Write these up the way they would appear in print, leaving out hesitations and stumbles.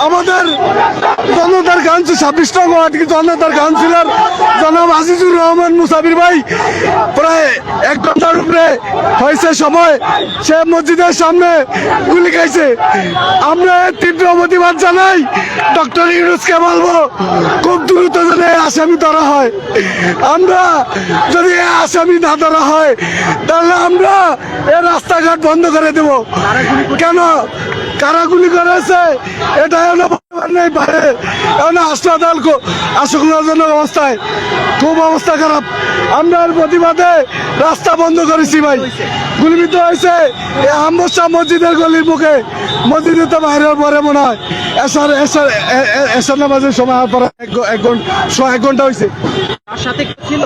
আমাদের জনতার কাউন্সিল 26 নং ওয়ার্ড জনতার কাউন্সিলর জনাব আজিজুর রহমান মুসাফির ভাই প্রায় 1 ঘন্টার উপরে হয়েছে সময় সে মসজিদের সামনে গুলি খাইছে। আমরা তীব্র প্রতিবাদ জানাই। ডক্টর ইউনূসকে বলবো খুব দ্রুত যেন আসামি ধরা হয়। আমরা যদি আসামি না ধরা হয় তাহলে আমরা এই রাস্তাঘাট বন্ধ করে দেব। কেন কারা গুলি করেছে এটা নেই পারে হাসপাতাল আশঙ্কাজনক অবস্থায়, খুব অবস্থা খারাপ। আমরা এর প্রতিবাদে রাস্তা বন্ধ করেছি ভাই। গুলিবিদ্ধ হয়েছে এই আম্বসা মসজিদের গলির মুখে। মসজিদে তো বাইরের পরে মনে হয় এসার নামাজের সময় হওয়ার পরে 1 ঘন্টা হয়েছে। তার সাথে ছিল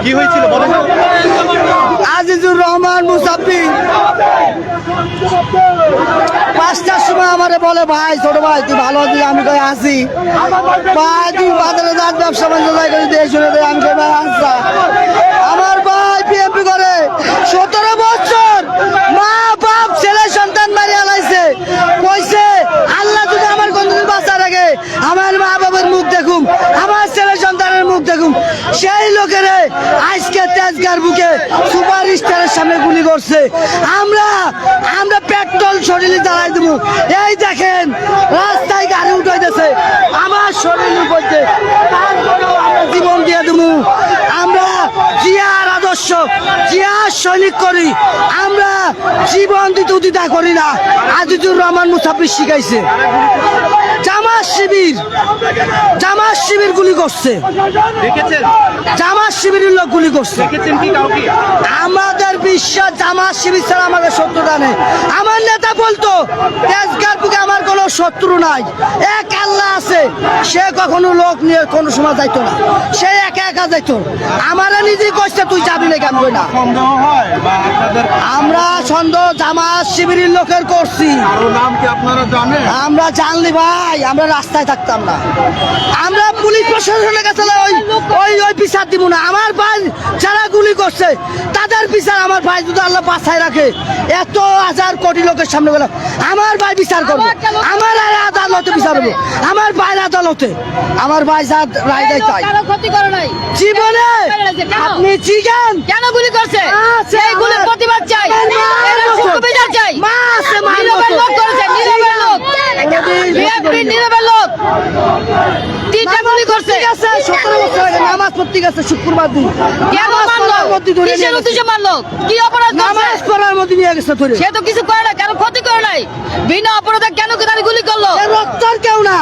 কি হয়েছিল বলেন? আজিজুর রহমান মুসাফির 5টার সময় আমারে বলে, ভাই ছোট ভাই তুই ভালো আছিস? আমি কই আসি। ভাই তুই বাজারে যান ব্যবসা বাণিজ্য করে দিয়ে শুনে দেয়। আমি কই ভাই আচ্ছা। আমার ভাই বিএমপি করে 17 বছর মা বাপ ছেলে সন্তান মারিয়া লাইছে। কইছে আল্লাহ যদি আমার কোনদিন বাঁচা রাখে আমার মা রাস্তার বুকে সুপার স্টারের সামনে গুলি করছে। আমরা আমরা পেট্রোল শরীরে জ্বালাই দেবো। এই দেখেন রাস্তায় গাড়ি উঠাইতেছে আমার শরীরের মধ্যে, তারপরেও আমরা জীবন দিয়ে দেবো। আমরা জিয়ার আদর্শ, জিয়ার সৈনিক করি, আমরা জীবন দিতে উদিতা করি না। আজিজুর রহমান মুসাফির শিখাইছে। জামাত শিবির গুলি করছে, দেখেছেন জামাত শিবিরের লোক গুলি করছে। দেখেছেন কি কাউকে? আমাদের বিশ্বাস জামাত শিবির ছাড়া আমাদের শত্রুতা নেই। আমার নেতা বলতো তেজগাঁর বুকে আমার কোনো শত্রু নাই, এক আল্লাহ আছে। সে কখনো লোক নিয়ে কোনো সময় যাইতো না, সে একা একা যাইতো। আমারা নিজেই কইছে তুই যাবি না, কেন না। সন্দেহ হয় বা আপনাদের আমরা সন্দেহ জামাত শিবিরের লোকের করছি। কারো নাম কি আপনারা জানেন? আমরা জানলি ভাই আমরা রাস্তায় থাকতাম না, আমরা পুলিশ প্রশাসনের কাছে ওই ওই ওই বিচার দিব না। আমার ভাই যারা গুলি করছে তাদের বিচার আমার ভাই যদি আল্লাহ বাঁচায় রাখে, এত হাজার কোটি লোকের সামনে গেল আমার ভাই বিচার করবো, আমার আদালতে বিচার হবে, আমার ভাইয়ের আদালতে। আমার ভাই যা রায় দেয় তাই। কারো ক্ষতি করে নাই জীবনে আপনি জিজ্ঞান কেন গুলি করছে? আছে, সেই গুলির প্রতিবাদ চাই, এর সূক্ষ্ম বিচার চাই। নীরবের লোক করেছে, নীরবের লোক, বিএনপি নীরবের লোক। তিনটা গুলি করছে। ঠিক আছে, 17 বছর আগে নামাজ পড়তে গেছে শুক্রবার দিন। কেন নামাজ মারলো? পড়ার মধ্যে ধরে নিয়ে কিসের গেছে। উদ্দেশ্যে মারলো? কি অপরাধ করছে? নামাজ পড়ার মধ্যে নিয়ে গেছে ধরে। সে তো কিছু করে না, কেন ক্ষতি করে নাই? বিনা অপরাধে কেন তারা গুলি করলো? সে রক্তর কেউ না,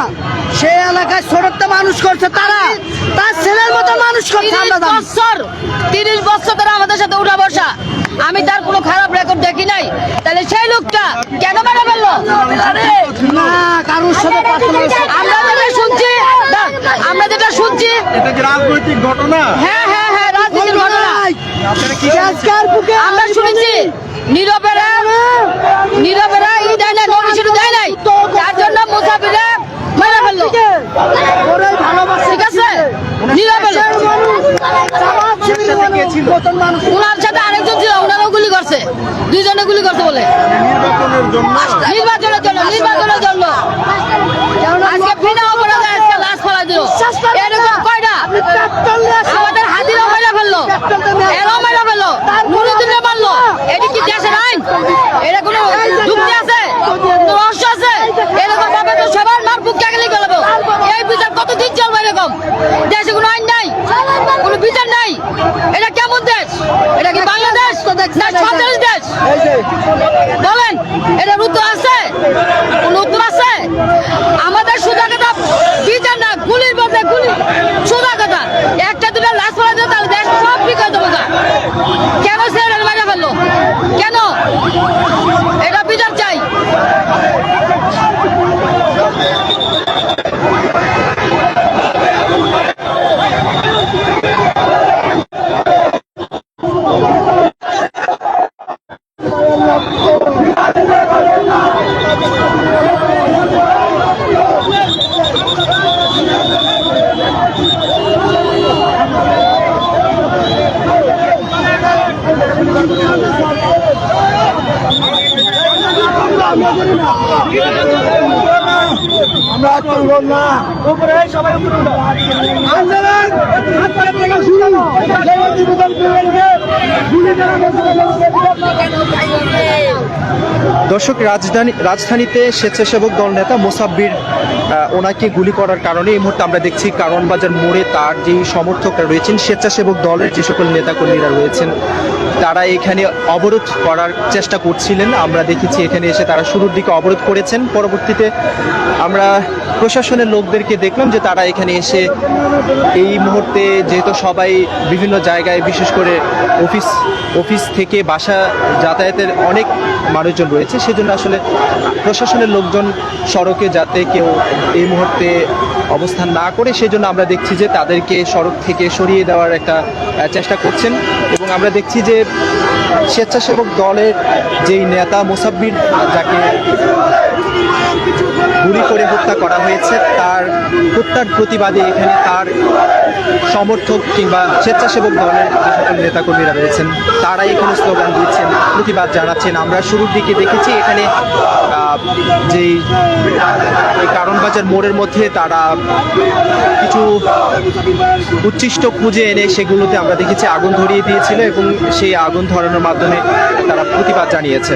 সে এলাকায় ছোটটা মানুষ করছে, তারা তার ছেলের মতো মানুষ করছে। আমরা জানি। 30 বছর ধরে আমাদের সাথে উঠা বসা, আমি তার কোনো খারাপ রেকর্ড দেখি নাই। তাহলে সেই লোকটা কেন মারা ফেললো? না কারোর সাথে personal আমরা যেটা শুনছি, আমরা যেটা শুনছি, এটা কি রাজনৈতিক ঘটনা? হ্যাঁ হ্যাঁ হ্যাঁ, রাজনীতির ঘটনা। আপনারা কি তেজগাঁর বুকে আমরা শুনেছি নীরবেরা ই দেয় নাই, নোটিশ দেয় নাই, তার জন্য মুসাফিরে মারা ফেললো। ওরাই ভালোবাসে। ঠিক আছে, নীরবের লোক। জামাত শিবিরের মানুষ। উনার সাথে আরেকজন ছিল, উনারও গুলি করছে, দুইজনে গুলি করছে বলে। নির্বাচনের জন্য নির্বাচনের জন্য আজকে বিনা অপরাধে আজকে লাশ ফেলা দিল। এরকম কয়টা আমাদের হাতিরও মেরে ফেললো, এরাও মেরে ফেললো, নুরুদ্দিনে মারলো। এটি কি দেশের আইন? এটা কোনো যুক্তি আছে? কোনো রহস্য আছে? এরকম ভাবে তো সবার মার বুক গেলে গেল। এই বিচার কতদিন চলবে? এরকম দেশে কোনো আইন নাই, কোনো বিচার নাই। এটা কেমন দেশ? এটা কি বাংলাদেশ না সন্ত্রাস দেশ? বলেন, এটার উত্তর আছে? কোন উত্তর আছে? আমাদের সোজা কথা বিচার না, গুলির বদলে গুলি। সোজা কথা, একটা দুটা লাশ ফেলা দিল তাহলে দেশ সব ঠিক হয়ে যাবো। কেন সেটা মারা ফেললো? কেন? এটা বিচার চাই। আমরা করব না। উপরে সবাই উপরে উঠো। আন্দোলন আপনার থেকে শুরু। নিবেদন করেনকে গুলি করা দর্শক, রাজধানীতে স্বেচ্ছাসেবক দল নেতা মোসাব্বির ওনাকে গুলি করার কারণে এই মুহূর্তে আমরা দেখছি কারওয়ানবাজার মোড়ে তার যেই সমর্থকরা রয়েছেন, স্বেচ্ছাসেবক দলের যে সকল নেতাকর্মীরা রয়েছেন, তারা এখানে অবরোধ করার চেষ্টা করছিলেন। আমরা দেখেছি এখানে এসে তারা শুরুর দিকে অবরোধ করেছেন, পরবর্তীতে আমরা প্রশাসনের লোকদেরকে দেখলাম যে তারা এখানে এসে এই মুহূর্তে যেহেতু সবাই বিভিন্ন জায়গায়, বিশেষ করে অফিস থেকে বাসা যাতায়াতের অনেক মানুষজন রয়েছে, সেজন্য আসলে প্রশাসনের লোকজন সড়কে যাতে কেউ এই মুহূর্তে অবস্থান না করে, সেজন্য আমরা দেখছি যে তাদেরকে সড়ক থেকে সরিয়ে দেওয়ার একটা চেষ্টা করছেন। এবং আমরা দেখছি যে স্বেচ্ছাসেবক দলের যেই নেতা মোসাব্বির, যাকে গুলি করে হত্যা করা হয়েছে, তার হত্যার প্রতিবাদে এখানে তার সমর্থক কিংবা স্বেচ্ছাসেবক দলের যে সকল নেতাকর্মীরা রয়েছেন তারা এখানে স্লোগান দিচ্ছেন, প্রতিবাদ জানাচ্ছেন। আমরা শুরুর দিকে দেখেছি এখানে যেই কারণ বাজার মোড়ের মধ্যে তারা কিছু উচ্ছিষ্ট খুঁজে এনে সেগুলোতে আমরা দেখেছি আগুন ধরিয়ে দিয়েছিল এবং সেই আগুন ধরানোর মাধ্যমে তারা প্রতিবাদ জানিয়েছে।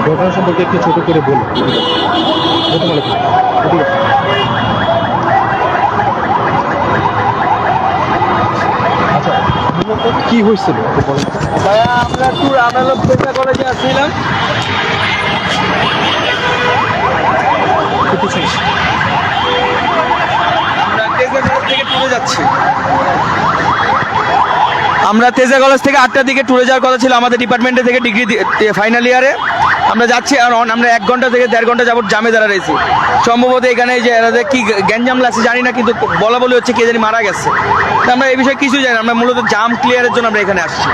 ঘটনা সম্পর্কে একটু ছোট করে বলুন। আচ্ছা, মূলত কি হয়েছিল একটু বলেন। ভাইয়া আমরা একটু আদালত পেশা কলেজে আসছিলাম। আমরা তেজা কলেজ থেকে 8টার দিকে ট্যুরে যাওয়ার কথা ছিল আমাদের ডিপার্টমেন্টে থেকে ডিগ্রি ফাইনাল ইয়ারে। আমরা যাচ্ছি আর আমরা 1 ঘন্টা থেকে 1.5 ঘন্টা যাবত জামে দাঁড়া রয়েছি। সম্ভবত এখানে যে এরা কি গ্যাঞ্জাম লাগছে জানি না, কিন্তু বলা বলি হচ্ছে কে জানি মারা গেছে। আমরা এই বিষয়ে কিছু জানি না, আমরা মূলত জাম ক্লিয়ারের জন্য আমরা এখানে আসছি।